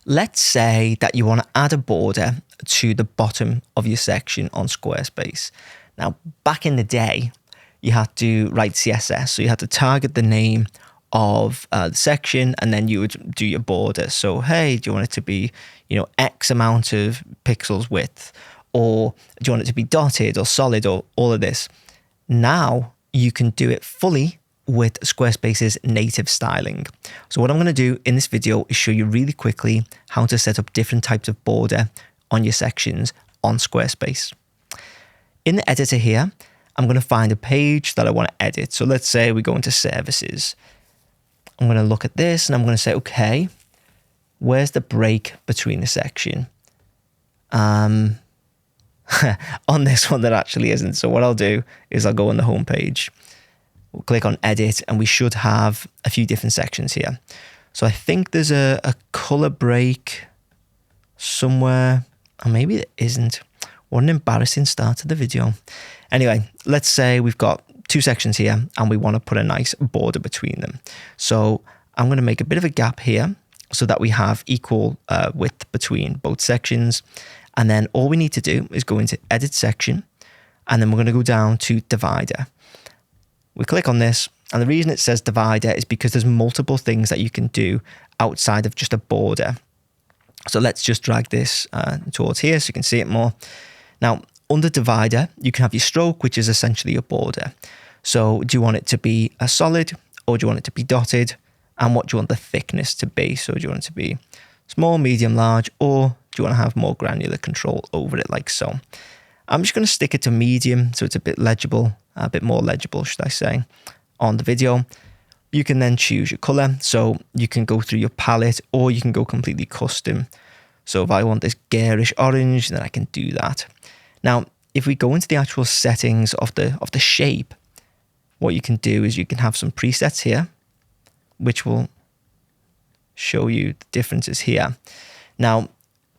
let's say that you want to add a border to the bottom of your section on Squarespace. Now, back in the day, you had to write CSS. So you had to target the name of the section, and then you would do your border. So, hey, do you want it to be, X amount of pixels width? Or do you want it to be dotted or solid or all of this? Now you can do it fully with Squarespace's native styling. So what I'm going to do in this video is show you really quickly how to set up different types of border on your sections on Squarespace. In the editor here, I'm going to find a page that I want to edit. So let's say we go into services. I'm going to look at this and I'm going to say, okay, where's the break between the section? On this one, there actually isn't. So what I'll do is I'll go on the home page. We'll click on edit and we should have a few different sections here. So I think there's a color break somewhere, or maybe it isn't. What an embarrassing start to the video. Anyway, let's say we've got two sections here and we want to put a nice border between them. So I'm going to make a bit of a gap here so that we have equal width between both sections. And then all we need to do is go into edit section, and then we're going to go down to divider. We click on this, and the reason it says divider is because there's multiple things that you can do outside of just a border. So let's just drag this towards here so you can see it more. Now, under divider, you can have your stroke, which is essentially a border. So do you want it to be a solid, or do you want it to be dotted? And what do you want the thickness to be? So do you want it to be small, medium, large, or do you want to have more granular control over it like so? I'm just going to stick it to medium so it's a bit legible, a bit more legible, should I say, on the video. You can then choose your color. So you can go through your palette or you can go completely custom. So if I want this garish orange, then I can do that. Now, if we go into the actual settings of the shape, what you can do is you can have some presets here, which will show you the differences here. Now,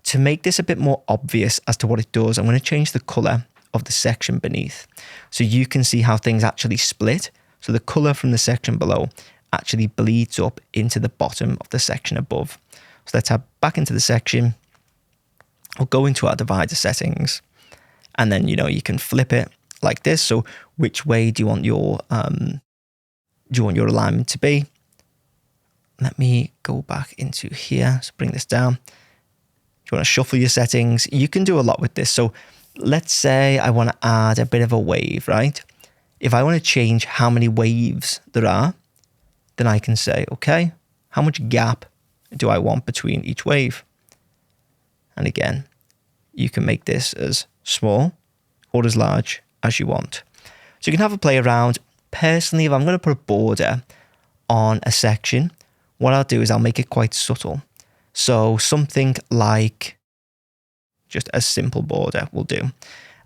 to make this a bit more obvious as to what it does, I'm going to change the color of the section beneath. So you can see how things actually split. So the color from the section below actually bleeds up into the bottom of the section above. So let's head back into the section. We'll go into our divider settings, and then, you can flip it like this. So which way do you want your alignment to be? Let me go back into here. So bring this down. Do you want to shuffle your settings? You can do a lot with this. So let's say I want to add a bit of a wave, right? If I want to change how many waves there are, then I can say, okay, how much gap do I want between each wave? And again, you can make this as small or as large as you want. So you can have a play around. Personally, if I'm going to put a border on a section, what I'll do is I'll make it quite subtle. So something like just a simple border will do.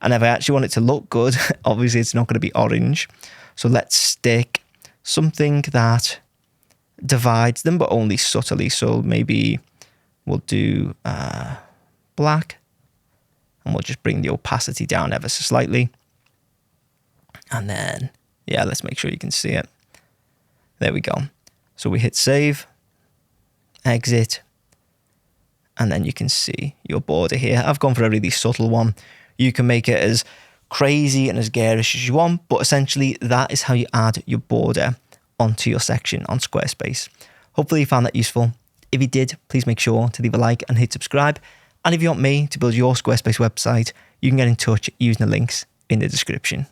And if I actually want it to look good, obviously it's not going to be orange. So let's stick something that divides them, but only subtly. So maybe we'll do black, and we'll just bring the opacity down ever so slightly. And then, yeah, let's make sure you can see it. There we go. So we hit save, exit, and then you can see your border here. I've gone for a really subtle one. You can make it as crazy and as garish as you want, but essentially that is how you add your border onto your section on Squarespace. Hopefully you found that useful. If you did, please make sure to leave a like and hit subscribe. And if you want me to build your Squarespace website, you can get in touch using the links in the description.